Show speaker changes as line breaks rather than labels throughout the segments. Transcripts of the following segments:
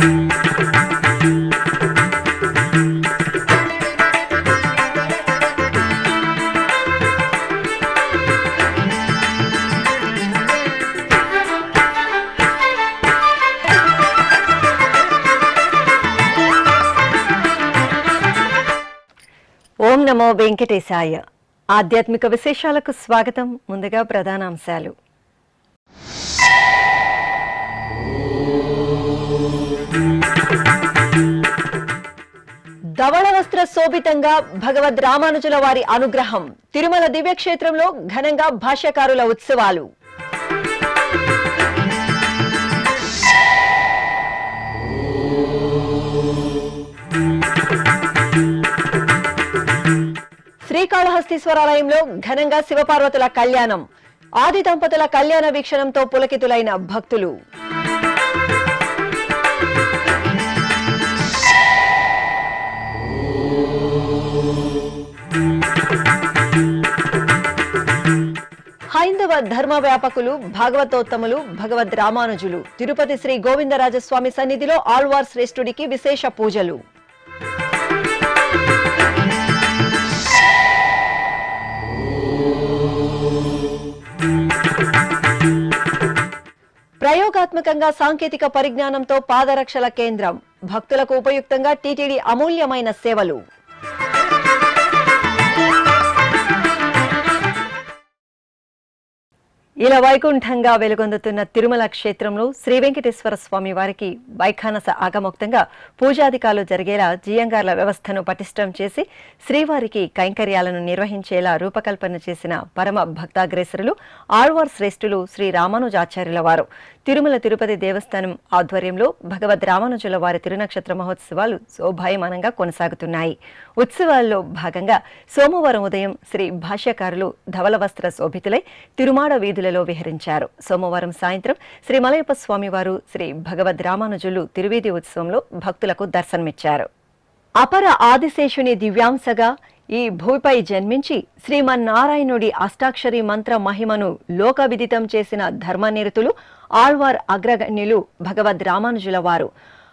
ఓం నమో వెంకటేశాయ. ఆధ్యాత్మిక విశేషాలకు స్వాగతం. ముందుగా ప్రధానాంశాలు. ధవళ వస్త్ర శోభితంగా భగవద్ రామానుజుల వారి అనుగ్రహం. తిరుమల దివ్యక్షేత్రంలో ఘనంగా భాష్యకారుల ఉత్సవాలు. శ్రీకాళహస్తీశ్వరాలయంలో ఘనంగా శివపార్వతుల కళ్యాణం. ఆది దంపతుల కళ్యాణ వీక్షణంతో పులకితులైన భక్తులు. హైందవ ధర్మ వ్యాపకులు, భాగవతోత్తములు, భగవద్ రామానుజులు తిరుపతి శ్రీ గోవిందరాజస్వామి సన్నిధిలో ఆళ్వార్ శ్రేష్ఠుడికి విశేష పూజలు. ప్రయోగాత్మకంగా సాంకేతిక పరిజ్ఞానంతో పాదరక్షల కేంద్రం. భక్తులకు ఉపయుక్తంగా టీటీడీ అమూల్యమైన సేవలు. ఇలా వైకుంఠంగా వెలుగొందుతున్న తిరుమల క్షేత్రంలో శ్రీ వెంకటేశ్వర స్వామి వారికి వైఖానస ఆగమోక్తంగా పూజాధికాలు జరిగేలా జియంగార్ల వ్యవస్థను పటిష్టం చేసి శ్రీవారికి కైంకర్యాలను నిర్వహించేలా రూపకల్పన చేసిన పరమ భక్తాగ్రేసరులు ఆళ్వార్ శ్రేష్ఠులు శ్రీ రామానుజాచార్యుల వారు. తిరుమల తిరుపతి దేవస్థానం ఆధ్వర్యంలో భగవద్ రామానుజుల వారి తిరునక్షత్ర మహోత్సవాలు శోభాయమానంగా కొనసాగుతున్నాయి. ఉత్సవాల్లో భాగంగా సోమవారం ఉదయం శ్రీ భాష్యకారులు ధవళ వస్త్ర శోభితులై తిరుమాడ వీధులలో విహరించారు. సోమవారం సాయంత్రం శ్రీ మలయప్ప స్వామివారు శ్రీ భగవద్ రామానుజులు తిరువీధి ఉత్సవంలో భక్తులకు దర్శనమిచ్చారు. అపర ఆదిశేషుని దివ్యాంశగా ఈ భూమిపై జన్మించి శ్రీమన్నారాయణుడి అష్టాక్షరి మంత్ర మహిమను లోకవిదితం చేసిన ధర్మనిరతులు ఆళ్వార్ అగ్రగణ్యులు భగవద్ రామానుజుల వారు.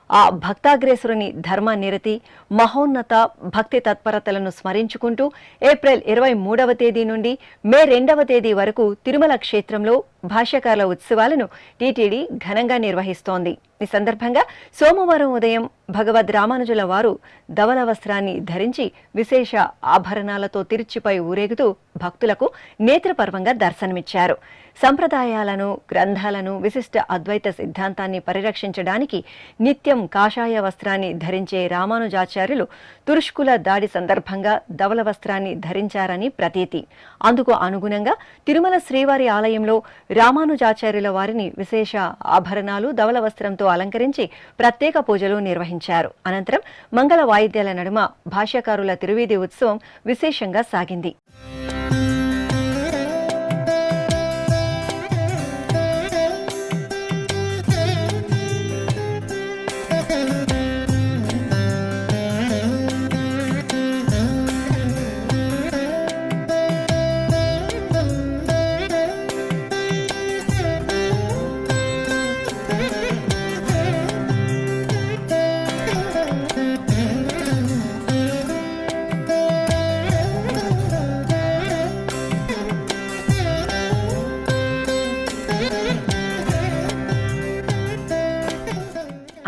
ఆ భక్తాగ్రేసురుని ధర్మనిరతి, మహోన్నత భక్తి తత్పరతలను స్మరించుకుంటూ ఏప్రిల్ 23వ తేదీ నుండి మే 2వ తేదీ వరకు తిరుమల క్షేత్రంలో భాష్యకారుల ఉత్సవాలను టీటీడీ ఘనంగా నిర్వహిస్తోంది. ఈ సందర్భంగా సోమవారం ఉదయం భగవద్ రామానుజుల వారు ధవళ వస్త్రాన్ని ధరించి విశేష ఆభరణాలతో తిరుచిపై ఊరేగుతూ భక్తులకు నేత్రపర్వంగా దర్శనమిచ్చారు. సంప్రదాయాలను, గ్రంథాలను, విశిష్ట అద్వైత సిద్ధాంతాన్ని పరిరక్షించడానికి నిత్యం కాషాయ వస్త్రాన్ని ధరించే రామానుజాచార్యులు తురుష్కుల దాడి సందర్భంగా ధవళ వస్త్రాన్ని ధరించారని ప్రతీతి. అందుకు అనుగుణంగా తిరుమల శ్రీవారి ఆలయంలో రామానుజాచార్యుల వారిని విశేష ఆభరణాలు, ధవళ వస్త్రంతో అలంకరించి ప్రత్యేక పూజలు నిర్వహించారు. అనంతరం మంగళ వాయిద్యాల నడుమ భాష్యకారుల తిరువీధి ఉత్సవం విశేషంగా సాగింది.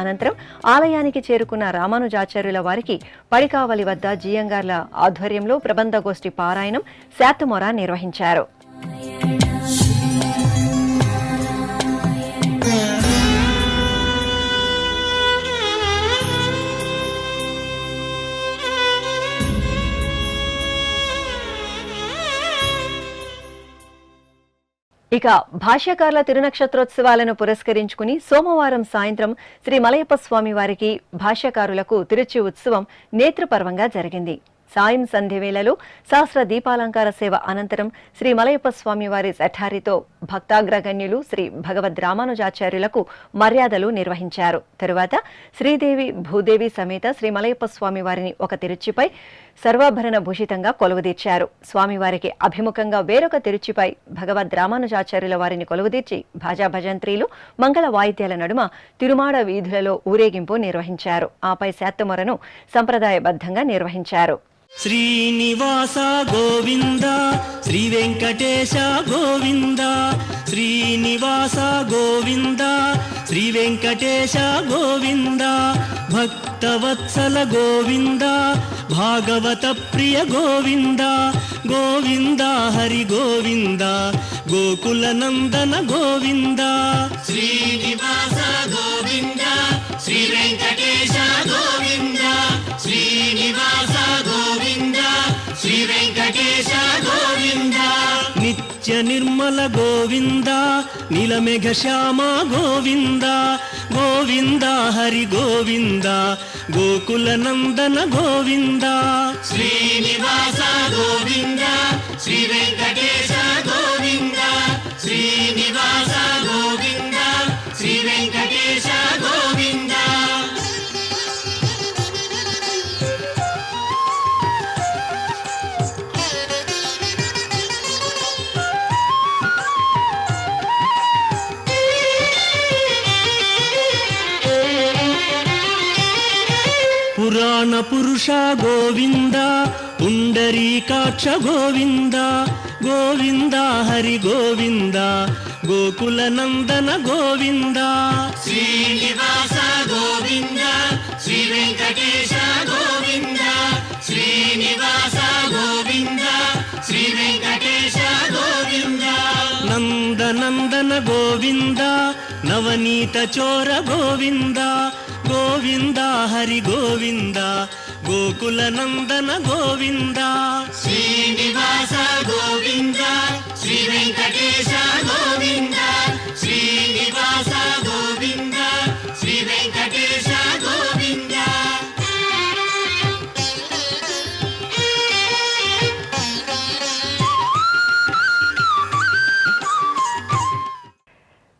అనంతరం ఆలయానికి చేరుకున్న రామానుజాచార్యుల వారికి పడికావలి వద్ద జియంగార్ల ఆధ్వర్యంలో ప్రబంధగోష్ఠి పారాయణం, శాతుమొర నిర్వహించారు. ఇక భాష్యకారుల తిరునక్షత్రోత్సవాలను పురస్కరించుకుని సోమవారం సాయంత్రం శ్రీ మలయప్ప స్వామి వారికి భాష్యకారులకు తిరుచి ఉత్సవం నేత్రపర్వంగా జరిగింది. సాయం సంధ్య వేళలో శాస్త్ర దీపాలంకార సేవ అనంతరం శ్రీ మలయప్ప స్వామివారి శఠారితో భక్తాగ్రగణ్యులు శ్రీ భగవద్ రామానుజాచార్యులకు మర్యాదలు నిర్వహించారు. తరువాత శ్రీదేవి భూదేవి సమేత శ్రీ మలయప్ప స్వామివారిని ఒక తిరుచిపై సర్వాభరణ భూషితంగా కొలువుదీర్చారు. స్వామివారికి అభిముఖంగా వేరొక తిరుచిపై భగవద్ రామానుజాచార్యుల వారిని కొలువుదీర్చి భాజా భజంత్రీలు మంగళ వాయిద్యాల నడుమ తిరుమాడ వీధులలో ఊరేగింపు నిర్వహించారు. ఆపై శాత్తమొరను సంప్రదాయబద్ధంగా నిర్వహించారు.
శ్రీనివాస గోవింద శ్రీ వెంకటేశ గోవింద శ్రీనివాస గోవింద శ్రీ వెంకటేశ గోవింద భక్తవత్సల గోవింద భాగవత ప్రియ గోవింద గోవింద హరి గోవింద గోకుల నందన గోవింద శ్రీనివాస గోవింద శ్రీ వెంకటేశ గోవింద శ్రీనివాస గోవింద శ్రీ వెంకటేశ గోవింద నిత్య నిర్మల గోవింద నీలమేఘ శ్యామ గోవింద గోవింద హరి గోవింద గోకుల నందన గోవింద శ్రీనివాస గోవింద శ్రీ వెంకటేశ గోవింద శ్రీనివాస గోవింద శ్రీ వెంకటేశ గోవింద. పురాణ పురుష గోవింద పుండరీకాక్ష గోవింద గోవింద హరి గోవింద గోకుల నందన గోవింద శ్రీనివాస గోవింద శ్రీ వెంకటేశ గోవింద శ్రీనివాస గోవింద శ్రీ వెంకటేశ గోవింద నందనందన గోవింద నవనీత చోర గోవింద గోవింద హరి గోవింద గోకుల నందన గోవింద శ్రీనివాస గోవింద శ్రీ వెంకటేశ గోవింద శ్రీనివాస గోవింద శ్రీ వెంకటేశ గోవింద.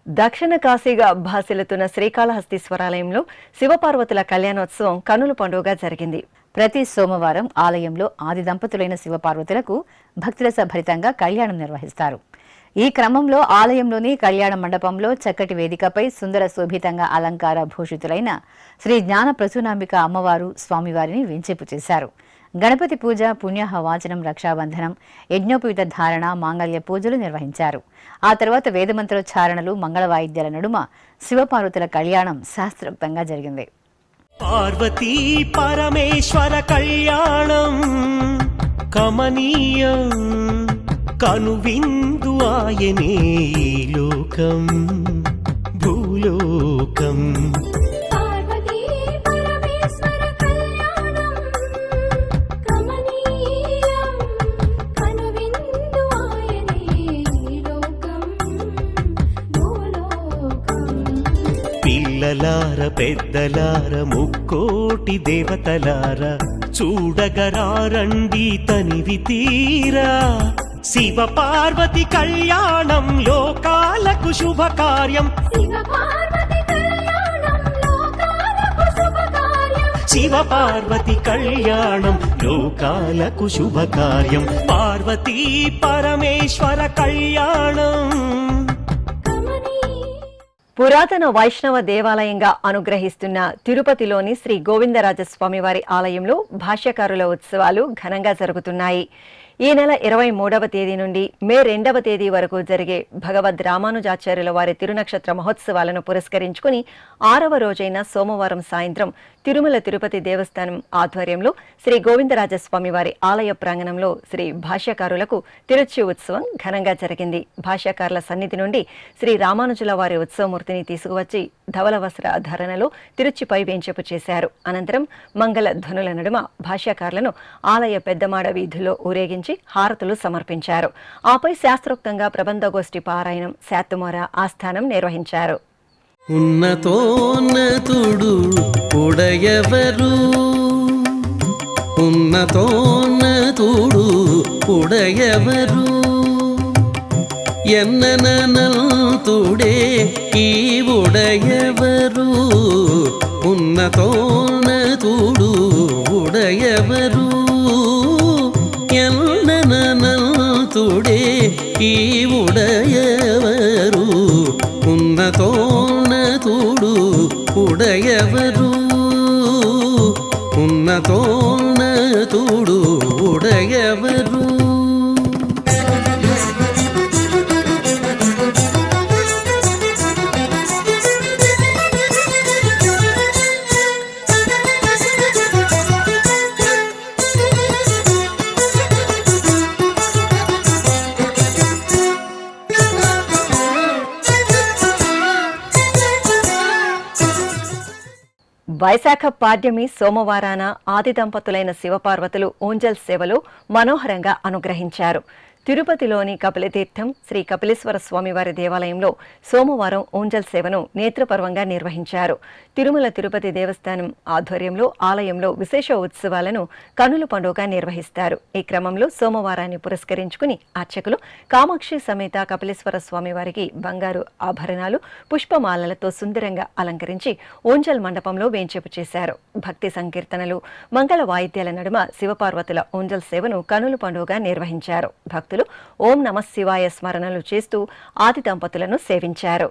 దక్షిణ కాశీగా భాసిల్లుతున్న శ్రీకాళహస్తీశ్వరాలయంలో శివపార్వతుల కళ్యాణోత్సవం కన్నుల పండుగగా జరిగింది.
ప్రతి సోమవారం ఆలయంలో ఆది దంపతులైన శివపార్వతులకు భక్తుల భరితంగా కళ్యాణం నిర్వహిస్తారు. ఈ క్రమంలో ఆలయంలోని కళ్యాణ మండపంలో చక్కటి వేదికపై సుందర శోభితంగా అలంకార భూషితులైన శ్రీ జ్ఞాన ప్రసూనాంబిక అమ్మవారు స్వామివారిని వెంచేపు చేశారు. గణపతి పూజ, పుణ్యాహ వాచనం, రక్షాబంధనం, యజ్ఞోపవీత ధారణ, మాంగళ్య పూజలు నిర్వహించారు. ఆ తర్వాత వేదమంత్రోచ్చారణలు, మంగళ వాయిద్యాల నడుమ శివపార్వతుల కళ్యాణం శాస్త్రోక్తంగా జరిగింది.
పార్వతీ పరమేశ్వర కళ్యాణం కమనీయం కనువిందు ఆయనే లోకం భూలోకం. పిల్లలార పెద్దలార ముక్కోటి దేవతలార చూడగరారండి తనివి తీరా శివ పార్వతి కళ్యాణం లోకాలకు శుభకార్యం. శివ పార్వతి కళ్యాణం లోకాలకు శుభకార్యం. పార్వతీ పరమేశ్వర కళ్యాణం.
పురాతన వైష్ణవ దేవాలయంగా అనుగ్రహిస్తున్న తిరుపతిలోని శ్రీ గోవిందరాజస్వామి వారి ఆలయంలో భాష్యకారుల ఉత్సవాలు ఘనంగా జరుగుతున్నాయి. ఈ నెల 23వ తేదీ నుండి మే 2వ తేదీ వరకు జరిగే భగవద్ రామానుజాచార్యుల వారి తిరునక్షత్ర మహోత్సవాలను పురస్కరించుకుని 6వ రోజైన సోమవారం సాయంత్రం తిరుమల తిరుపతి దేవస్థానం ఆధ్వర్యంలో శ్రీ గోవిందరాజస్వామి వారి ఆలయ ప్రాంగణంలో శ్రీ భాష్యకారులకు తిరుచి ఉత్సవం ఘనంగా జరిగింది. భాష్యకారుల సన్నిధి నుండి శ్రీ రామానుజుల వారి ఉత్సవమూర్తిని తీసుకువచ్చి ధవల వస్త్ర ధరణలో తిరుచిపై వేంచేపు చేశారు. అనంతరం మంగళ ధ్వనుల నడుమ భాష్యకారులను ఆలయ పెద్దమాడ వీధుల్లో ఊరేగించి హారతులు సమర్పించారు. ఆపై శాస్త్రోక్తంగా ప్రబంధగోష్ఠి పారాయణం, శాత్తుమోర ఆస్థానం నిర్వహించారు.
ఉన్నతోన్నతుడు ఉడయవరు ఉన్నతోన్నతుడు ఉడయవరు ఎన్ననంతుడే ఈ ఉడయవరు ఉన్నతోన్నతుడు ఉడయవరు ఎన్ననంతుడే ఈ ఉడయవరు ఉన్నతోన్నతుడు ఉడయవరు ఉన్నతోన్నతుడు ఉడయవరు
వైశాఖ పాడ్యమి సోమవారాన ఆది దంపతులైన శివపార్వతులు ఊంజల్ సేవలో మనోహరంగా అనుగ్రహించారు. తిరుపతిలోని కపిలతీర్థం శ్రీ కపిలేశ్వర స్వామివారి దేవాలయంలో సోమవారం ఊంజల్ సేవను నేత్రపర్వంగా నిర్వహించారు. తిరుమల తిరుపతి దేవస్థానం ఆధ్వర్యంలో ఆలయంలో విశేష ఉత్సవాలను కనుల పండుగగా నిర్వహిస్తారు. ఈ క్రమంలో సోమవారాన్ని పురస్కరించుకుని అర్చకులు కామాక్షి సమేత కపిలేశ్వర స్వామివారికి బంగారు ఆభరణాలు పుష్పమాలలతో సుందరంగా అలంకరించి ఊంజల్ మండపంలో వేంచేపు చేశారు. భక్తి సంకీర్తనలు మంగళ వాయిద్యాల నడుమ శివపార్వతుల ఊంజల్ సేవను కనుల పండుగగా నిర్వహించారు. భక్తులు ఓం నమః శివాయ స్మరణలు చేస్తూ ఆది దంపతులను సేవించారు.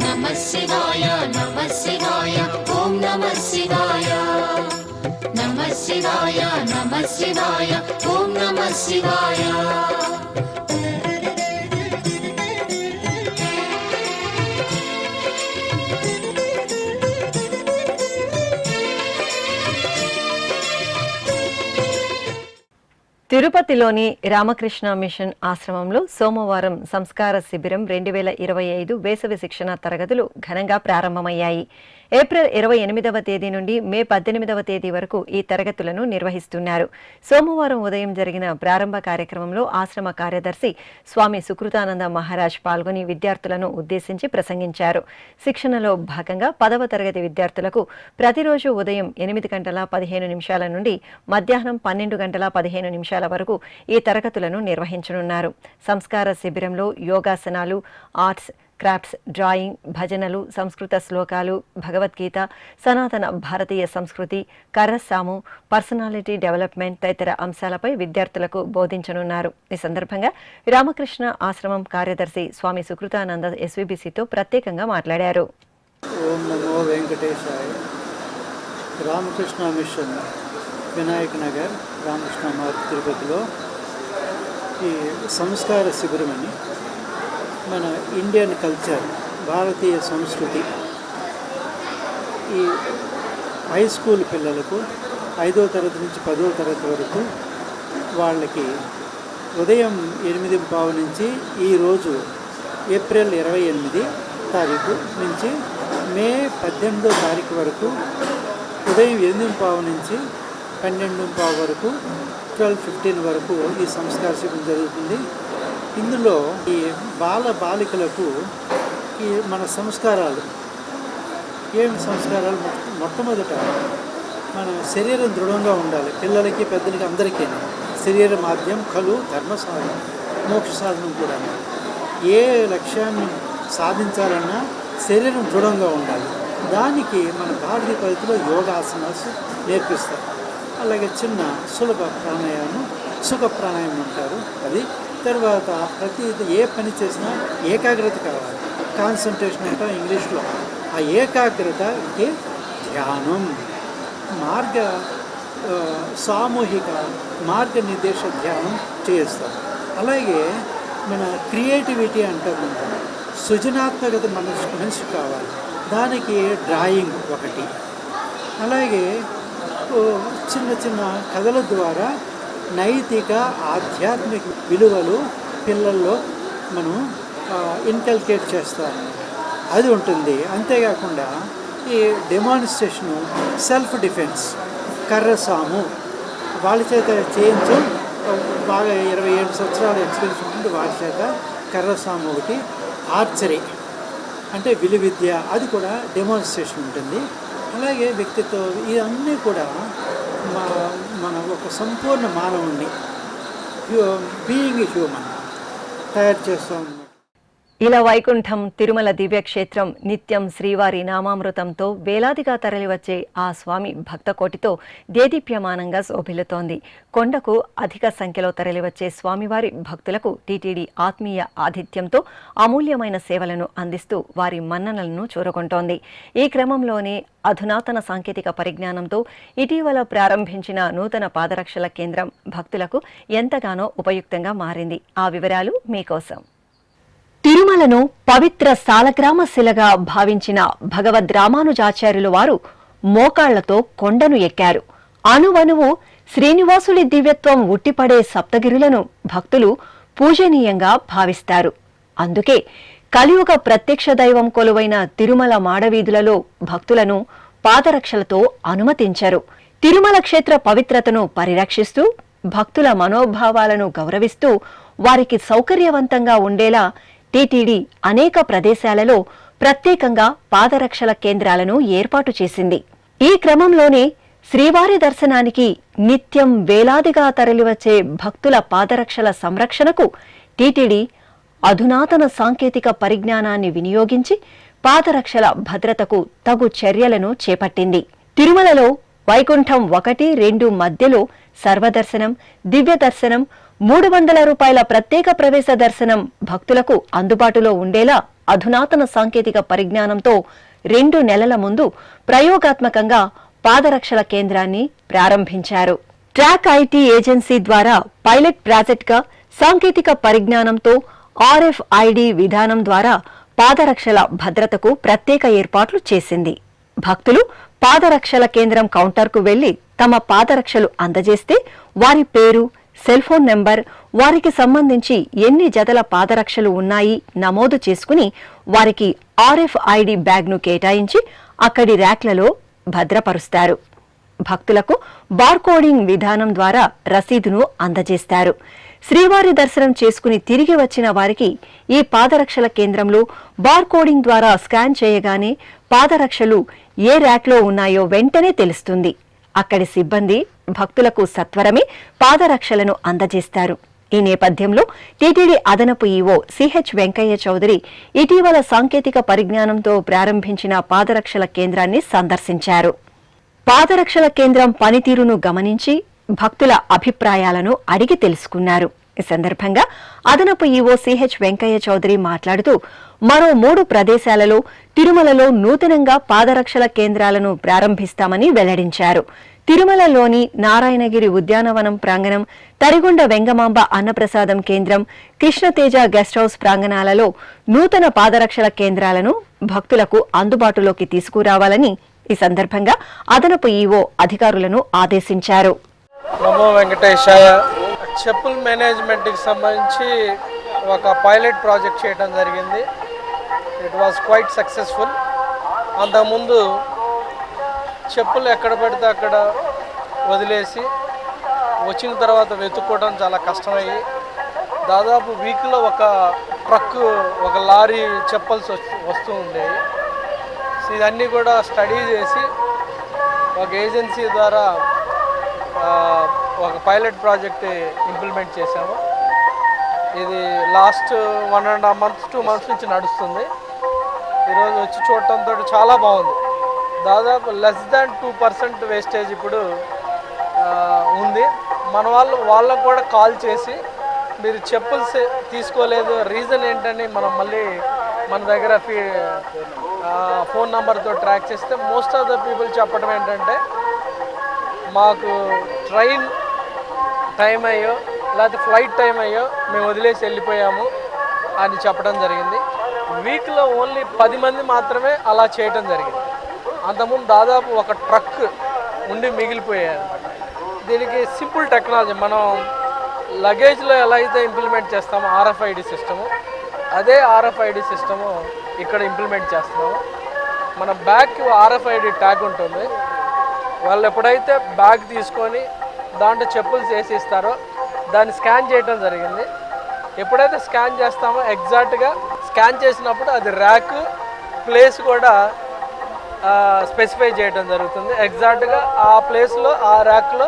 నమః శివాయ నమః శివాయ ఓం నమః శివాయ నమః శివాయ నమః శివాయ ఓం నమః శివాయ
తిరుపతిలోని రామకృష్ణ మిషన్ ఆశ్రమంలో సోమవారం సంస్కార శిబిరం 2025 వేసవి శిక్షణ తరగతులు ఘనంగా ప్రారంభమయ్యాయి. ఏప్రిల్ 28వ తేదీ నుండి మే 18వ తేదీ వరకు ఈ తరగతులను నిర్వహిస్తున్నారు. సోమవారం ఉదయం జరిగిన ప్రారంభ కార్యక్రమంలో ఆశ్రమ కార్యదర్శి స్వామి సుకృతానంద మహారాజ్ పాల్గొని విద్యార్థులను ఉద్దేశించి ప్రసంగించారు. శిక్షణలో భాగంగా 10వ తరగతి విద్యార్థులకు ప్రతిరోజు ఉదయం 8:15 నుండి మధ్యాహ్నం 12:15 వరకు ఈ తరగతులను నిర్వహించనున్నారు. సంస్కార శిబిరంలో యోగాసనాలు, ఆర్ట్స్, క్రాఫ్ట్స్, డ్రాయింగ్, భజనలు, సంస్కృత శ్లోకాలు, భగవద్గీత, సనాతన భారతీయ సంస్కృతి, కర్రసాము, పర్సనాలిటీ డెవలప్మెంట్ తదితర అంశాలపై విద్యార్థులకు బోధించనున్నారు. ఈ సందర్భంగా రామకృష్ణ ఆశ్రమం కార్యదర్శి స్వామి సుకృతానంద ఎస్వీబీసీతో ప్రత్యేకంగా మాట్లాడారు.
ఓం నమో వెంకటేశాయ. రామకృష్ణ మిషన్ వినాయక్ నగర్ రామకృష్ణ మార్గ్ తిరుపతిలో ఈ సంస్కార శిబిరం అని మన ఇండియన్ కల్చర్, భారతీయ సంస్కృతి, ఈ హై స్కూల్ పిల్లలకు 5వ తరగతి నుంచి 10వ తరగతి వరకు వాళ్ళకి ఉదయం 8:15 నుంచి ఈరోజు ఏప్రిల్ 28 తారీఖు నుంచి మే 18వ తారీఖు వరకు ఉదయం 8:15 నుంచి 12:15 వరకు 12:15 వరకు ఈ సంస్కార శిబిరం జరుగుతుంది. ఇందులో ఈ బాలికలకు ఈ మన సంస్కారాలు ఏమి సంస్కారాలు, మొట్టమొదట మన శరీరం దృఢంగా ఉండాలి. పిల్లలకి పెద్దలకి అందరికీ శరీర మాధ్యం ఖలు ధర్మ సాధనం మోక్ష సాధనం కూడా. ఏ లక్ష్యాన్ని సాధించాలన్నా శరీరం దృఢంగా ఉండాలి. దానికి మన భారతీయ పద్ధతిలో యోగాసనాలు నేర్పిస్తారు. అలాగే చిన్న సులభ ప్రాణాయామం, సుఖ ప్రాణాయామం అంటారు. అది తర్వాత ప్రతి ఏ పని చేసినా ఏకాగ్రత కావాలి. కాన్సన్ట్రేషన్ అంటాం ఇంగ్లీష్లో. ఆ ఏకాగ్రతకి ధ్యానం, సామూహిక మార్గనిర్దేశ ధ్యానం చేస్తారు. అలాగే మన క్రియేటివిటీ అంటారు, సృజనాత్మకత మనిషి కావాలి. దానికి డ్రాయింగ్ ఒకటి. అలాగే చిన్న చిన్న కథల ద్వారా నైతిక ఆధ్యాత్మిక విలువలు పిల్లల్లో మనం ఇన్కల్కేట్ చేస్తాము, అది ఉంటుంది. అంతేకాకుండా ఈ డెమాన్స్ట్రేషను, సెల్ఫ్ డిఫెన్స్, కర్రసాము వాళ్ళ చేత చేయించు. బాగా 27 సంవత్సరాల ఎక్స్పీరియన్స్ ఉంటుంది వాళ్ళ చేత. కర్రసాము ఒకటి. ఆర్చరీ, అంటే విలువిద్య అది కూడా డెమాన్స్ట్రేషన్ ఉంటుంది. అలాగే వ్యక్తిత్వం ఇవన్నీ కూడా మన ఒక సంపూర్ణ మానవుణ్ణి బీయింగ్ హ్యూమన్ తయారు చేస్తూ ఉన్నాం.
ఇలా వైకుంఠం తిరుమల దివ్యక్షేత్రం నిత్యం శ్రీవారి నామామృతంతో వేలాదిగా తరలివచ్చే ఆ స్వామి భక్తకోటితో దేదీప్యమానంగా శోభిల్లుతోంది. కొండకు అధిక సంఖ్యలో తరలివచ్చే స్వామివారి భక్తులకు టీటీడీ ఆత్మీయ ఆతిథ్యంతో అమూల్యమైన సేవలను అందిస్తూ వారి మన్ననలను చూరగొంటోంది. ఈ క్రమంలోనే అధునాతన సాంకేతిక పరిజ్ఞానంతో ఇటీవల ప్రారంభించిన నూతన పాదరక్షల కేంద్రం భక్తులకు ఎంతగానో ఉపయుక్తంగా మారింది. ఆ వివరాలు మీకోసం. తిరుమలను పవిత్ర సాలగ్రామ శిలగా భావించిన భగవద్ రామానుజాచార్యుల వారు మోకాళ్లతో కొండను ఎక్కారు. అణువణువు శ్రీనివాసుడి దివ్యత్వం ఉట్టిపడే సప్తగిరులను భక్తులు పూజనీయంగా భావిస్తారు. అందుకే కలియుగ ప్రత్యక్ష దైవం కొలువైన తిరుమల మాడవీధులలో భక్తులను పాదరక్షలతో అనుమతించరు. తిరుమల క్షేత్ర పవిత్రతను పరిరక్షిస్తూ భక్తుల మనోభావాలను గౌరవిస్తూ వారికి సౌకర్యవంతంగా ఉండేలా టీటీడీ అనేక ప్రదేశాలలో ప్రత్యేకంగా పాదరక్షల కేంద్రాలను ఏర్పాటు చేసింది. ఈ క్రమంలోనే శ్రీవారి దర్శనానికి నిత్యం వేలాదిగా తరలివచ్చే భక్తుల పాదరక్షల సంరక్షణకు టీటీడీ అధునాతన సాంకేతిక పరిజ్ఞానాన్ని వినియోగించి పాదరక్షల భద్రతకు తగు చర్యలను చేపట్టింది. తిరుమలలో వైకుంఠం 1, 2 మధ్యలో సర్వదర్శనం, దివ్య దర్శనం, 300 రూపాయల ప్రత్యేక ప్రవేశ దర్శనం భక్తులకు అందుబాటులో ఉండేలా అధునాతన సాంకేతిక పరిజ్ఞానంతో 2 నెలల ముందు ప్రయోగాత్మకంగా పాదరక్షల కేంద్రాన్ని ప్రారంభించారు. ట్రాక్ ఐటీ ఏజెన్సీ ద్వారా పైలట్ ప్రాజెక్ట్గా సాంకేతిక పరిజ్ఞానంతో RFID విధానం ద్వారా పాదరక్షల భద్రతకు ప్రత్యేక ఏర్పాట్లు చేసింది. భక్తులు పాదరక్షల కేంద్రం కౌంటర్కు వెళ్లి తమ పాదరక్షలు అందజేస్తే వారి పేరు, సెల్ ఫోన్ నెంబర్, వారికి సంబంధించి ఎన్ని జతల పాదరక్షలు ఉన్నాయి నమోదు చేసుకుని వారికి RFID బ్యాగ్ను కేటాయించి అక్కడి ర్యాక్లలో భద్రపరుస్తారు. భక్తులకు బార్కోడింగ్ విధానం ద్వారా రసీదును అందజేస్తారు. శ్రీవారి దర్శనం చేసుకుని తిరిగి వచ్చిన వారికి ఈ పాదరక్షల కేంద్రంలో బార్కోడింగ్ ద్వారా స్కాన్ చేయగానే పాదరక్షలు ఏ ర్యాక్లో ఉన్నాయో వెంటనే తెలుస్తుంది. అక్కడి సిబ్బంది భక్తులకు సత్వరమే పాదరక్షలను అందజేస్తారు. ఈ నేపథ్యంలో టీటీడీ అదనపు ఈవో CH వెంకయ్య చౌదరి ఇటీవల సాంకేతిక పరిజ్ఞానంతో ప్రారంభించిన పాదరక్షల కేంద్రాన్ని సందర్శించారు. పాదరక్షల కేంద్రం పనితీరును గమనించి భక్తుల అభిప్రాయాలను అడిగి తెలుసుకున్నారు. ఈ సందర్భంగా అదనపు ఈవో CH వెంకయ్య చౌదరి మాట్లాడుతూ మరో 3 ప్రదేశాలలో తిరుమలలో నూతనంగా పాదరక్షల కేంద్రాలను ప్రారంభిస్తామని వెల్లడించారు. తిరుమలలోని నారాయణగిరి ఉద్యానవనం ప్రాంగణం, తరిగొండ వెంగమాంబ అన్నప్రసాదం కేంద్రం, కృష్ణతేజ గెస్ట్ హౌస్ ప్రాంగణాలలో నూతన పాదరక్షల కేంద్రాలను భక్తులకు అందుబాటులోకి తీసుకురావాలని ఈ సందర్భంగా అదనపు ఈవో అధికారులను ఆదేశించారు.
నమో వెంకటేశాయ. చెప్పుల మేనేజ్మెంట్కి సంబంధించి ఒక పైలట్ ప్రాజెక్ట్ చేయడం జరిగింది. It was quite successful. అంతకుముందు చెప్పులు ఎక్కడ పడితే అక్కడ వదిలేసి వచ్చిన తర్వాత వెతుక్కోవడం చాలా కష్టమయ్యి దాదాపు వీక్లో ఒక ట్రక్, ఒక లారీ చెప్పల్స్ వస్తూ ఉండేవి. సో ఇదన్నీ కూడా స్టడీ చేసి ఒక ఏజెన్సీ ద్వారా ఒక పైలట్ ప్రాజెక్ట్ ఇంప్లిమెంట్ చేశాము. ఇది లాస్ట్ 1.5 months 2 months నుంచి నడుస్తుంది. ఈరోజు వచ్చి చూడటంతో చాలా బాగుంది. దాదాపు <2% వేస్టేజ్ ఇప్పుడు ఉంది. మన వాళ్ళకు కూడా కాల్ చేసి మీరు చెప్పుల్స్ తీసుకోలేదు, రీజన్ ఏంటని మనం మళ్ళీ మన దగ్గర ఫోన్ నెంబర్తో ట్రాక్ చేస్తే మోస్ట్ ఆఫ్ ద పీపుల్ చెప్పడం ఏంటంటే మాకు ట్రైన్ టైం అయ్యో లేకపోతే ఫ్లైట్ టైం అయ్యో మేము వదిలేసి వెళ్ళిపోయాము అని చెప్పడం జరిగింది. వీక్లో ఓన్లీ 10 మంది మాత్రమే అలా చేయడం జరిగింది. అంతకుముందు దాదాపు ఒక ట్రక్ ఉండి మిగిలిపోయాయి. దీనికి సింపుల్ టెక్నాలజీ, మనం లగేజ్లో ఎలా అయితే ఇంప్లిమెంట్ చేస్తామో RFID సిస్టము, అదే RFID సిస్టము ఇక్కడ ఇంప్లిమెంట్ చేస్తున్నాము. మన బ్యాగ్కి RFID ట్యాగ్ ఉంటుంది. వాళ్ళు ఎప్పుడైతే బ్యాగ్ తీసుకొని దాంట్లో చెప్పులు చేసి ఇస్తారో దాన్ని స్కాన్ చేయడం జరిగింది. ఎప్పుడైతే స్కాన్ చేస్తామో ఎగ్జాక్ట్గా స్కాన్ చేసినప్పుడు అది ర్యాక్ ప్లేస్ కూడా స్పెసిఫై చేయడం జరుగుతుంది. ఎగ్జాక్ట్గా ఆ ప్లేస్లో ఆ ర్యాక్లో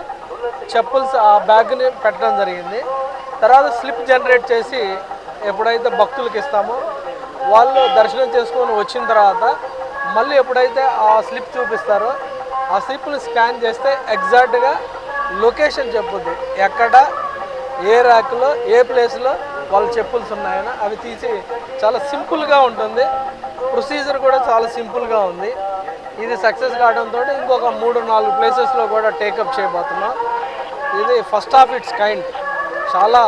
చెప్పుల్స్ ఆ బ్యాగ్ని పెట్టడం జరిగింది. తర్వాత స్లిప్ జనరేట్ చేసి ఎప్పుడైతే భక్తులకు ఇస్తామో వాళ్ళు దర్శనం చేసుకొని వచ్చిన తర్వాత మళ్ళీ ఎప్పుడైతే ఆ స్లిప్ చూపిస్తారో ఆ స్లిప్ని స్కాన్ చేస్తే ఎగ్జాక్ట్గా లొకేషన్ చెప్పుద్ది, ఎక్కడ ఏ ర్యాక్లో ఏ ప్లేస్లో వాళ్ళ చెప్పుల్స్ ఉన్నాయని. అవి తీసి చాలా సింపుల్గా ఉంటుంది, ప్రొసీజర్ కూడా చాలా సింపుల్గా ఉంది. ఇది సక్సెస్ కావడంతో ఇంకొక 3-4 ప్లేసెస్లో కూడా టేకప్ చేయబోతున్నాం. ఇది ఫస్ట్ ఆఫ్ ఇట్స్ కైండ్. చాలా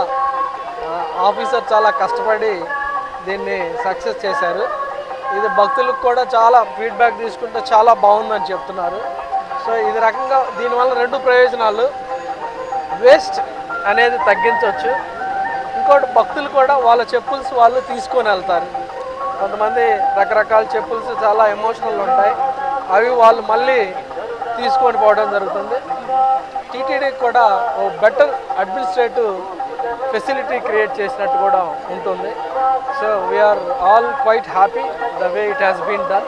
ఆఫీసర్ చాలా కష్టపడి దీన్ని సక్సెస్ చేశారు. ఇది భక్తులకు కూడా చాలా ఫీడ్బ్యాక్ తీసుకుంటే చాలా బాగుందని చెప్తున్నారు. సో ఇది రకంగా దీనివల్ల 2 ప్రయోజనాలు, వేస్ట్ అనేది తగ్గించవచ్చు, ఇంకోటి భక్తులు కూడా వాళ్ళ చెప్పుల్స్ వాళ్ళు తీసుకొని వెళ్తారు. కొంతమంది రకరకాల చెప్పుల్స్ చాలా ఎమోషనల్ ఉంటాయి, అవి వాళ్ళు మళ్ళీ తీసుకొని పోవడం జరుగుతుంది. టీటీడీకి కూడా ఓ బెటర్ అడ్మినిస్ట్రేటివ్ ఫెసిలిటీ క్రియేట్ చేసినట్టు కూడా ఉంటుంది. So we are all quite happy the way it has been done.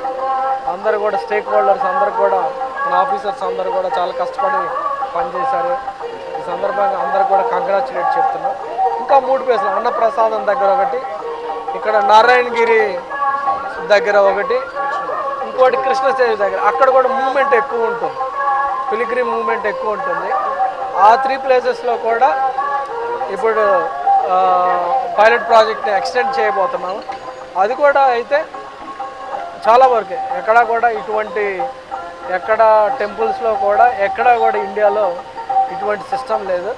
అందరు కూడా స్టేక్ హోల్డర్స్ అందరు కూడా మన ఆఫీసర్స్ అందరూ కూడా చాలా కష్టపడి పనిచేశారు. ఈ సందర్భంగా అందరు కూడా కంగ్రాచులేట్ చెప్తున్నాం. ఇంకా 3 ప్లేసులు అన్నప్రసాదం దగ్గర ఒకటి, ఇక్కడ నారాయణగిరి దగ్గర ఒకటి, ఇంకోటి కృష్ణసేవి దగ్గర. అక్కడ కూడా మూవ్మెంట్ ఎక్కువ ఉంటుంది, పిలిగ్రిమ్ మూవ్మెంట్ ఎక్కువ ఉంటుంది. ఆ 3 ప్లేసెస్లో కూడా ఇప్పుడు పైలట్ ప్రాజెక్ట్ని ఎక్స్టెండ్ చేయబోతున్నాము. అది కూడా అయితే చాలా వరకే ఎక్కడా కూడా ఇటువంటి టెంపుల్స్లో కూడా ఎక్కడా కూడా ఇండియాలో ఇటువంటి సిస్టమ్ లేదు.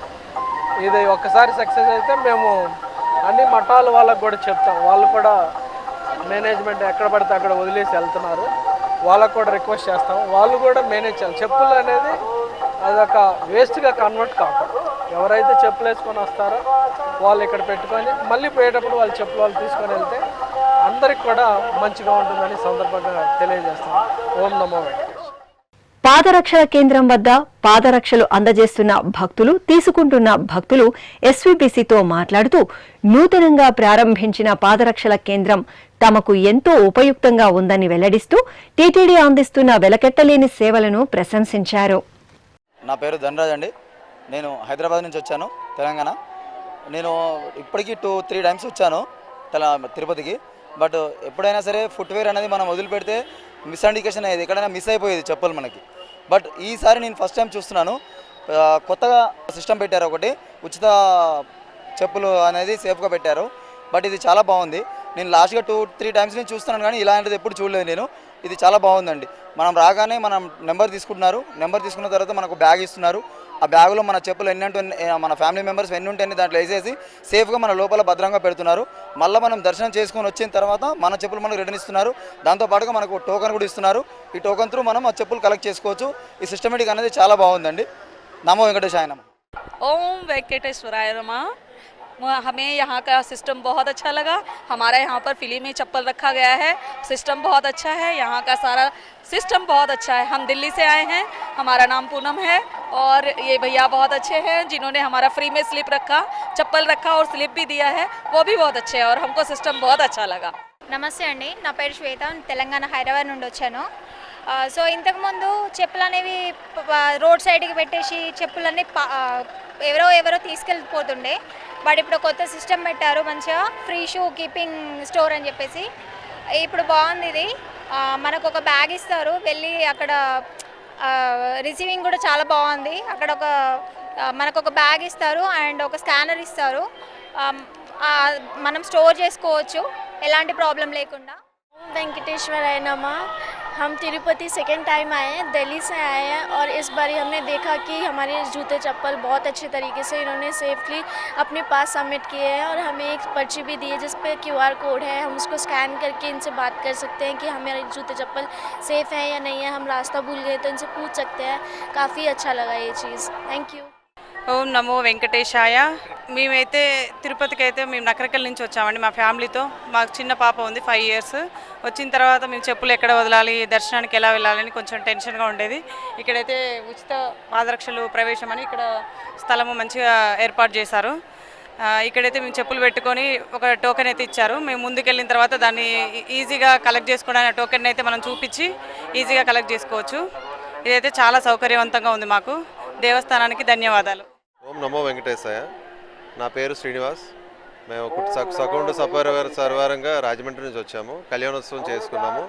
ఇది ఒక్కసారి సక్సెస్ అయితే మేము అన్ని మఠాల వాళ్ళకు కూడా చెప్తాం. వాళ్ళు కూడా మేనేజ్మెంట్ ఎక్కడ పడితే అక్కడ వదిలేసి వెళ్తున్నారు, వాళ్ళకు కూడా రిక్వెస్ట్ చేస్తాం, వాళ్ళు కూడా మేనేజ్ చేయాలి. చెప్పులు అనేది అదొక వేస్ట్గా కన్వర్ట్ కాకుండా ఎవరైతే చెప్పులు వేసుకొని వస్తారో వాళ్ళు ఇక్కడ పెట్టుకొని మళ్ళీ పోయేటప్పుడు వాళ్ళ చెప్పులు వాళ్ళు తీసుకొని వెళ్తే అందరికి కూడా మంచిగా ఉంటుందని సందర్భంగా తెలియజేస్తాం. ఓం నమో వెంకటేశ్వర.
పాదరక్షల కేంద్రం వద్ద పాదరక్షలు అందజేస్తున్న భక్తులు, తీసుకుంటున్న భక్తులు ఎస్వీబీసీతో మాట్లాడుతూ నూతనంగా ప్రారంభించిన పాదరక్షల కేంద్రం తమకు ఎంతో ఉపయుక్తంగా ఉందని వెల్లడిస్తూ టీటీడీ అందిస్తున్న వెలకెట్టలేని సేవలను ప్రశంసించారు.
నా పేరు ధనరాజ్ అండి. నేను హైదరాబాద్ నుంచి వచ్చాను, తెలంగాణ. నేను ఇప్పటికీ 2-3 టైమ్స్ వచ్చాను తిరుపతికి. బట్ ఎప్పుడైనా సరే ఫుట్వేర్ అనేది మనం వదిలిపెడితే మిస్అండికేషన్ అయ్యేది, ఎక్కడైనా మిస్ అయిపోయేది చెప్పులు మనకి. బట్ ఈసారి నేను ఫస్ట్ టైం చూస్తున్నాను, కొత్తగా సిస్టమ్ పెట్టారు, ఒకటి ఉచిత చెప్పులు అనేది సేఫ్గా పెట్టారు. బట్ ఇది చాలా బాగుంది. నేను లాస్ట్గా 2-3 టైమ్స్ నేను చూస్తున్నాను కానీ ఇలాంటిది ఎప్పుడు చూడలేదు నేను. ఇది చాలా బాగుందండి. మనం రాగానే మనం నెంబర్ తీసుకుంటున్నారు, నెంబర్ తీసుకున్న తర్వాత మనకు బ్యాగ్ ఇస్తున్నారు. ఆ బ్యాగులో మన చెప్పులు మన ఫ్యామిలీ మెంబర్స్ ఎన్ని ఉంటాయని దాంట్లో వేసేసి సేఫ్గా మన లోపల భద్రంగా పెడుతున్నారు. మళ్ళీ మనం దర్శనం చేసుకొని వచ్చిన తర్వాత మన చెప్పులు మనకు రిటర్న్ ఇస్తున్నారు. దాంతోపాటుగా మనకు టోకన్ కూడా ఇస్తున్నారు. ఈ టోకన్ త్రూ మనం ఆ చెప్పులు కలెక్ట్ చేసుకోవచ్చు. ఈ సిస్టమేటిక్ అనేది చాలా బాగుందండి. నమో వెంకటేశాయ నమః.
ओम वेंकटेश्वराय नमः। हमें यहाँ का सिस्टम बहुत अच्छा लगा। हमारे यहाँ पर फ्री में चप्पल रखा गया है, सिस्टम बहुत अच्छा है, यहाँ का सारा सिस्टम बहुत अच्छा है। हम दिल्ली से आए हैं, हमारा नाम पूनम है और ये भैया बहुत अच्छे हैं जिन्होंने हमारा फ्री में स्लिप रखा, चप्पल रखा और स्लिप भी दिया है, वो भी बहुत अच्छे हैं और हमको सिस्टम बहुत अच्छा लगा।
నమస్తే అండి, నా పేరు శ్వేత, తెలంగాణ హైదరాబాద్ నుండి వచ్చాను. సో ఇంతకుముందు చెప్పులు అనేవి రోడ్ సైడ్కి పెట్టేసి చెప్పులన్నీ ఎవరో తీసుకెళ్ళిపోతుండే. బట్ ఇప్పుడు కొత్త సిస్టమ్ పెట్టారు, మంచిగా ఫ్రీ షూ కీపింగ్ స్టోర్ అని చెప్పేసి. ఇప్పుడు బాగుంది ఇది. మనకు ఒక బ్యాగ్ ఇస్తారు, వెళ్ళి అక్కడ రిసీవింగ్ కూడా చాలా బాగుంది. అక్కడ మనకు ఒక బ్యాగ్ ఇస్తారు అండ్ ఒక స్కానర్ ఇస్తారు, మనం స్టోర్ చేసుకోవచ్చు ఎలాంటి ప్రాబ్లం లేకుండా.
वेंकटेश्वराय नमः। हम तिरुपति सेकेंड टाइम आए हैं, दिल्ली से आए हैं और इस बार हमने देखा कि हमारे जूते चप्पल बहुत अच्छे तरीके से इन्होंने सेफली अपने पास सबमिट किए हैं और हमें एक पर्ची भी दी है जिस पे QR कोड है। हम उसको स्कैन करके इनसे बात कर सकते हैं कि हमारे जूते चप्पल सेफ़ हैं या नहीं है। हम रास्ता भूल गए तो इनसे पूछ सकते हैं। काफ़ी अच्छा लगा ये चीज़। Thank you.
ఓం నమో వెంకటేశాయ. మేమైతే తిరుపతికి అయితే మేము నకరకల్ నుంచి వచ్చామండి మా ఫ్యామిలీతో. మాకు చిన్న పాప ఉంది 5 ఇయర్స్. వచ్చిన తర్వాత మేము చెప్పులు ఎక్కడ వదలాలి, దర్శనానికి ఎలా వెళ్ళాలని కొంచెం టెన్షన్గా ఉండేది. ఇక్కడైతే ఉచిత పాదరక్షలు ప్రవేశం అని ఇక్కడ స్థలము మంచిగా ఏర్పాటు చేశారు. ఇక్కడైతే మేము చెప్పులు పెట్టుకొని ఒక టోకెన్ అయితే ఇచ్చారు. మేము ముందుకెళ్ళిన తర్వాత దాన్ని ఈజీగా కలెక్ట్ చేసుకోవడానికి టోకెన్ అయితే మనం చూపించి ఈజీగా కలెక్ట్ చేసుకోవచ్చు. ఇదైతే చాలా సౌకర్యవంతంగా ఉంది మాకు. దేవస్థానానికి ధన్యవాదాలు.
ఓం నమో వెంకటేశాయ. నా పేరు శ్రీనివాస్. మేము సకొండ సర్వారంగా రాజమండ్రి నుంచి వచ్చాము. కళ్యాణోత్సవం చేసుకున్నాము.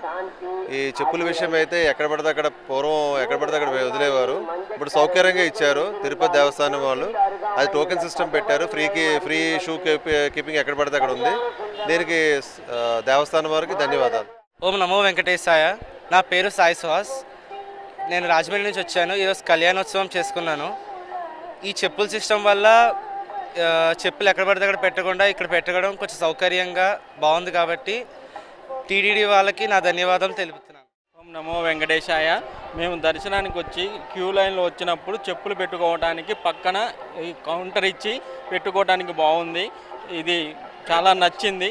ఈ చెప్పుల విషయం అయితే ఎక్కడ పడితే అక్కడ పూర్వం ఎక్కడ పడితే అక్కడ వదిలేవారు. ఇప్పుడు సౌకర్యంగా ఇచ్చారు తిరుపతి దేవస్థానం వాళ్ళు. అది టోకెన్ సిస్టమ్ పెట్టారు. ఫ్రీ షూ కీపింగ్ ఎక్కడ పడితే అక్కడ ఉంది. దీనికి దేవస్థానం వారికి ధన్యవాదాలు.
ఓం నమో వెంకటేశాయ. నా పేరు సాయి సుహాస్. నేను రాజమండ్రి నుంచి వచ్చాను. ఈరోజు కళ్యాణోత్సవం చేసుకున్నాను. ఈ చెప్పుల సిస్టమ్ వల్ల చెప్పులు ఎక్కడ పడితే అక్కడ పెట్టకుండా ఇక్కడ పెట్టడం కొంచెం సౌకర్యంగా బాగుంది. కాబట్టి టీటీడీ వాళ్ళకి నా ధన్యవాదాలు తెలుపుతున్నాను.
ఓం నమో వెంకటేశాయ. మేము దర్శనానికి వచ్చి క్యూ లైన్లో వచ్చినప్పుడు చెప్పులు పెట్టుకోవడానికి పక్కన ఈ కౌంటర్ ఇచ్చి పెట్టుకోవడానికి బాగుంది. ఇది చాలా నచ్చింది.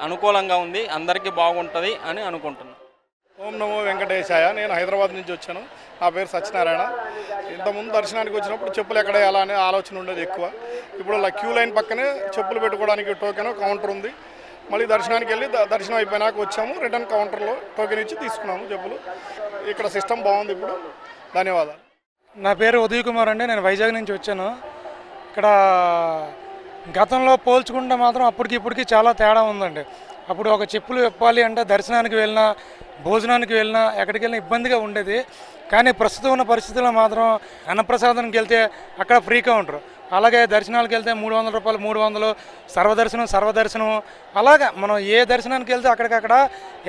అనుకూలంగా ఉంది. అందరికీ బాగుంటుంది అని అనుకుంటున్నాను.
ఓం నమో వెంకటేశాయ. నేను హైదరాబాద్ నుంచి వచ్చాను. నా పేరు సత్యనారాయణ. ఇంతకుముందు దర్శనానికి వచ్చినప్పుడు చెప్పులు ఎక్కడ వేయాలా అనే ఆలోచన ఉండేది ఎక్కువ. ఇప్పుడు క్యూ లైన్ పక్కనే చెప్పులు పెట్టుకోవడానికి టోకెన్ కౌంటర్ ఉంది. మళ్ళీ దర్శనానికి వెళ్ళి దర్శనం అయిపోయినాక వచ్చాము. రిటర్న్ కౌంటర్లో టోకెన్ ఇచ్చి తీసుకున్నాము చెప్పులు. ఇక్కడ సిస్టమ్ బాగుంది ఇప్పుడు. ధన్యవాదాలు.
నా పేరు ఉదయ్ కుమార్ అండి. నేను వైజాగ్ నుంచి వచ్చాను. ఇక్కడ గతంలో పోల్చుకుంటే మాత్రం అప్పటికి ఇప్పటికి చాలా తేడా ఉందండి. అప్పుడు ఒక చెప్పులు ఇప్పాలి అంటే దర్శనానికి వెళ్ళినా భోజనానికి వెళ్ళినా ఎక్కడికి వెళ్ళినా ఇబ్బందిగా ఉండేది. కానీ ప్రస్తుతం ఉన్న పరిస్థితుల్లో మాత్రం అన్నప్రసాదానికి వెళ్తే అక్కడ ఫ్రీ కౌంటర్, అలాగే దర్శనాలకు వెళ్తే 300 రూపాయలు 300, సర్వదర్శనం అలాగా మనం ఏ దర్శనానికి వెళ్తే అక్కడికక్కడ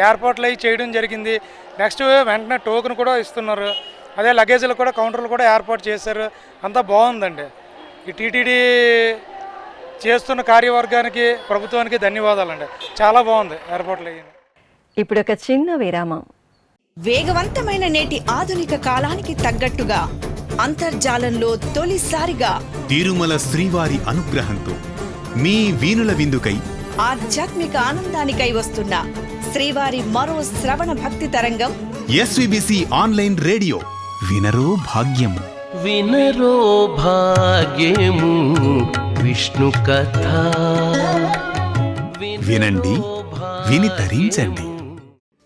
ఏర్పాట్లు అవి చేయడం జరిగింది. నెక్స్ట్ వెంటనే టోకెన్ కూడా ఇస్తున్నారు. అదే లగేజీలు కూడా కౌంటర్లు కూడా ఏర్పాటు చేశారు. అంతా బాగుందండి. ఈ టీటీడీ చేస్తున్న కార్యవర్గానికి ప్రభుత్వానికి ధన్యవాదాలండి. చాలా బాగుంది ఏర్పాట్లు అయ్యింది.
ఇప్పుడు ఒక చిన్న విరామం.
వేగవంతమైన నేటి ఆధునిక కాలానికి తగ్గట్టుగా అంతర్జాలంలో తొలిసారిగా
తిరుమల శ్రీవారి అనుగ్రహంతో మీ వీణుల విందుకై
ఆధ్యాత్మిక ఆనందానికై వస్తున్న శ్రీవారి మరో శ్రవణ భక్తి తరంగం
ఎస్విబిసి ఆన్లైన్ రేడియో. వినరో భాగ్యము,
వినరో భాగ్యము విష్ణు కథ.
వినండి, విని తరించండి.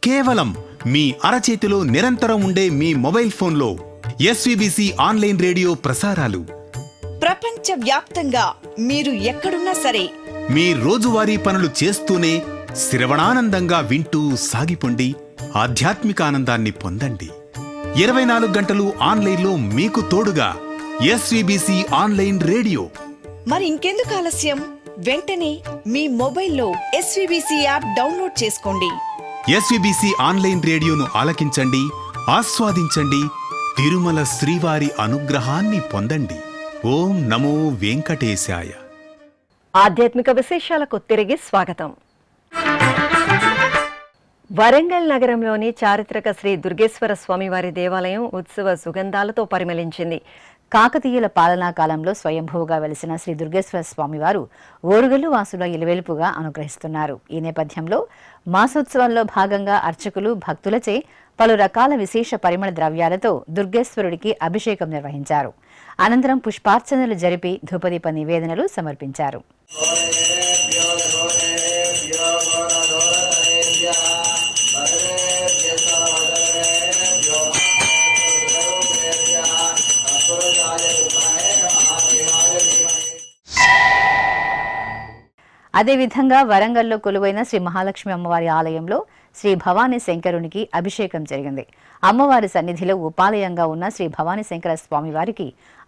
కేవలం మీ అరచేతిలో నిరంతరం ఉండే మీ మొబైల్ ఫోన్లో ఎస్విబిసి ఆన్లైన్ రేడియో ప్రసారాలు
ప్రపంచ వ్యాప్తంగా మీరు ఎక్కడున్నా సరే
మీ రోజువారీ పనులు చేస్తూనే శ్రవణానందంగా వింటూ సాగిపోండి. ఆధ్యాత్మిక ఆనందాన్ని పొందండి. 24 గంటలు ఆన్లైన్లో మీకు తోడుగా ఎస్విబిసి ఆన్లైన్ రేడియో.
మరి ఇంకెందుకు ఆలస్యం? వెంటనే మీ మొబైల్లో ఎస్విబిసి యాప్ డౌన్లోడ్ చేసుకోండి.
ఎస్విబిసి ఆన్లైన్ రేడియోను ఆలకించండి, ఆస్వాదించండి. తిరుమల శ్రీవారి అనుగ్రహాన్ని పొందండి. ఓం నమో వెంకటేశాయ.
ఆధ్యాత్మిక విశేషాలకు తిరిగి స్వాగతం. వరంగల్ నగరంలోని చారిత్రక శ్రీ దుర్గేశ్వర స్వామివారి దేవాలయం ఉత్సవ సుగంధాలతో పరిమళించింది.
కాకతీయుల పాలనా కాలంలో స్వయంభూగా వెలిసిన శ్రీ దుర్గేశ్వర స్వామివారు ఓరుగల్లు వాసుల ఇలవెలుపుగా అనుగ్రహిస్తున్నారు. ఈ నేపథ్యంలో మాసోత్సవంలో భాగంగా అర్చకులు భక్తులచే పలు రకాల విశేష పరిమళ ద్రవ్యాలతో దుర్గేశ్వరుడికి అభిషేకం నిర్వహించారు. అనంతరం పుష్పార్చనలు జరిపి ధూపదీప నివేదనలు సమర్పించారు. అదేవిధంగా వరంగల్లో కొలువైన శ్రీ మహాలక్ష్మి అమ్మవారి ఆలయంలో శ్రీ భవానీ శంకరునికి అభిషేకం జరిగింది. అమ్మవారి సన్నిధిలో ఉపాలయంగా ఉన్న శ్రీ భవానీ శంకర స్వామివారికి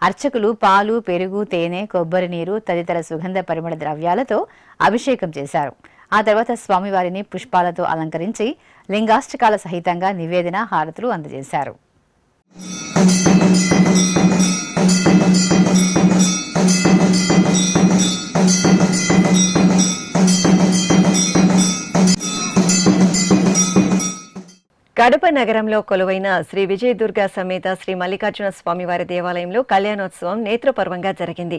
అర్చకులు పాలు, పెరుగు, తేనె, కొబ్బరి నీరు తదితర సుగంధ పరిమళ ద్రవ్యాలతో అభిషేకం చేశారు. ఆ తర్వాత స్వామివారిని పుష్పాలతో అలంకరించి లింగాష్టకాల సహితంగా నివేదన, హారతులు అందజేశారు.
కడప నగరంలో కొలువైన శ్రీ విజయదుర్గ సమేత శ్రీ మల్లికార్జున స్వామివారి దేవాలయంలో కళ్యాణోత్సవం నేత్రపర్వంగా జరిగింది.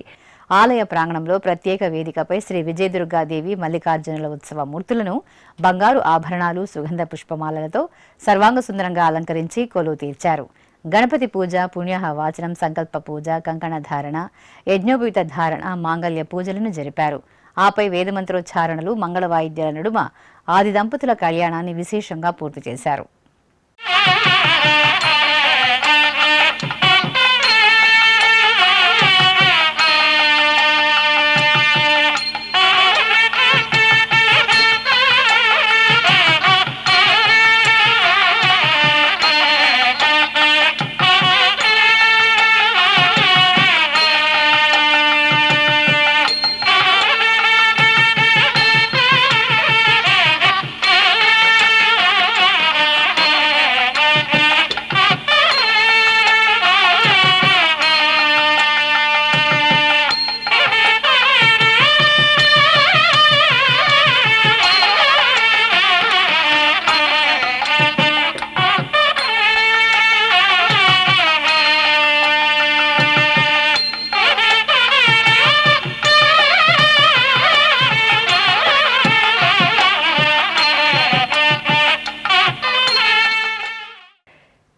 ఆలయ ప్రాంగణంలో ప్రత్యేక వేదికపై శ్రీ విజయదుర్గాదేవి మల్లికార్జునుల ఉత్సవ మూర్తులను బంగారు ఆభరణాలు, సుగంధ పుష్పమాలలతో సర్వాంగ సుందరంగా అలంకరించి కొలువు తీర్చారు. గణపతి పూజ, పుణ్యాహ వాచనం, సంకల్ప పూజ, కంకణ ధారణ, యజ్ఞోపవీత ధారణ, మాంగళ్య పూజలను జరిపారు. ఆపై వేదమంత్రోచ్చారణలు, మంగళ వాయిద్యాల నడుమ ఆది దంపతుల కళ్యాణాన్ని విశేషంగా పూర్తి చేశారు.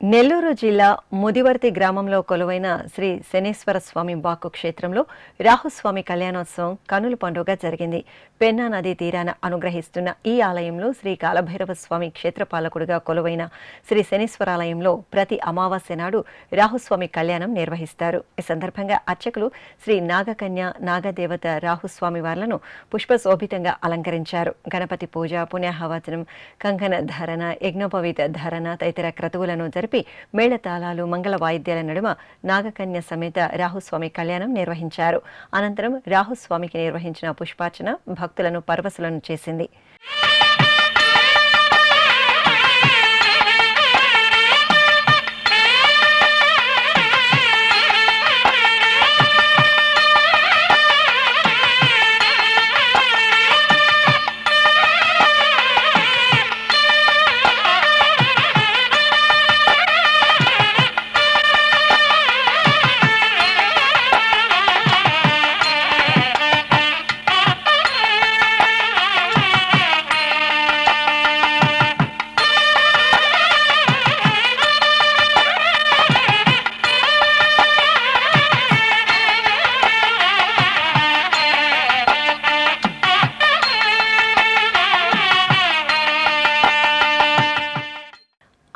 నెల్లూరు జిల్లా ముదివర్తి గ్రామంలో కొలువైన శ్రీ శనీశ్వర స్వామి వాక్కు క్షేత్రంలో రాహుస్వామి కళ్యాణోత్సవం కనుల పండుగ జరిగింది. పెన్నా నదీ తీరాన అనుగ్రహిస్తున్న ఈ ఆలయంలో శ్రీ కాలభైరవ స్వామి క్షేత్రపాలకుడిగా కొలువైన శ్రీ శనీశ్వరాలయంలో ప్రతి అమావాస్య నాడు రాహుస్వామి కళ్యాణం నిర్వహిస్తారు. ఈ సందర్భంగా అర్చకులు శ్రీ నాగకన్య నాగదేవత రాహుస్వామి వార్లను పుష్పశోభితంగా అలంకరించారు. గణపతి పూజ, పుణ్యాహవచనం, కంకణ ధారణ, యజ్ఞోపవీత ధారణ తదితర క్రతువులను జరిపి మేళతాళాలు, మంగళ వాయిద్యాల నడుమ నాగకన్య సమేత రాహుస్వామి కళ్యాణం నిర్వహించారు. అనంతరం రాహుస్వామికి నిర్వహించిన పుష్పార్చన భక్తులను పరవశులను చేసింది.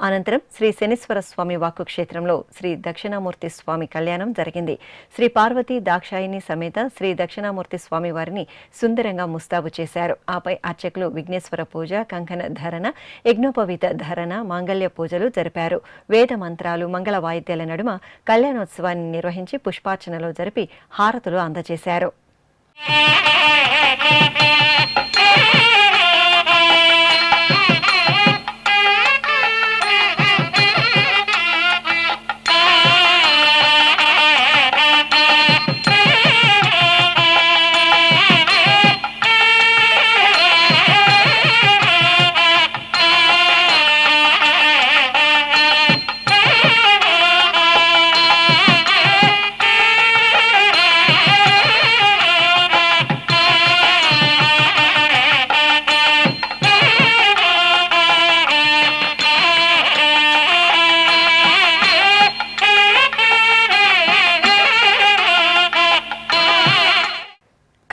అనంతరం శ్రీ శనీశ్వర స్వామి వాక్కు క్షేత్రంలో శ్రీ దక్షిణామూర్తి స్వామి కళ్యాణం జరిగింది. శ్రీ పార్వతీ దాక్షాయిని సమేత శ్రీ దక్షిణామూర్తి స్వామి వారిని సుందరంగా ముస్తాబు చేశారు. ఆపై అర్చకులు విఘ్నేశ్వర పూజ, కంకణ ధరణ, యజ్ఞోపవీత ధరణ, మాంగళ్య పూజలు జరిపారు. వేద మంత్రాలు, మంగళ వాయిద్యాల నడుమ కళ్యాణోత్సవాన్ని నిర్వహించి పుష్పార్చనలు జరిపి హారతులు అందజేశారు.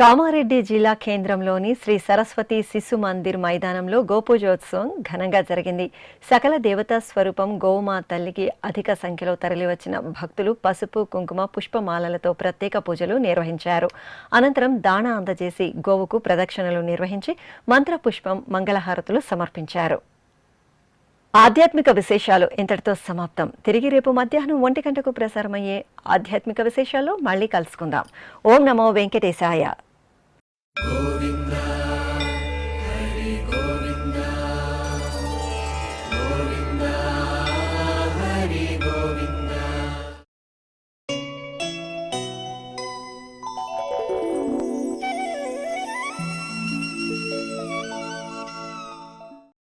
కామారెడ్డి జిల్లా కేంద్రంలోని శ్రీ సరస్వతి శిశు మందిర్ మైదానంలో గోపూజోత్సవం ఘనంగా జరిగింది. సకల దేవతా స్వరూపం గోవుమా తల్లికి అధిక సంఖ్యలో తరలివచ్చిన భక్తులు పసుపు, కుంకుమ, పుష్పమాలలతో ప్రత్యేక పూజలు నిర్వహించారు. అనంతరం దాణా అందజేసి గోవుకు ప్రదక్షిణలు నిర్వహించి మంత్రపుష్పం, మంగళహారతులు సమర్పించారు. ఆధ్యాత్మిక విశేషాలు ఇంతటితో సమాప్తం. తిరిగి రేపు మధ్యాహ్నం 1 గంటకు ప్రసారమయ్యే ఆధ్యాత్మిక విశేషాల్లో మళ్ళీ కలుసుకుందాం. ఓం నమో వెంకటేశాయ.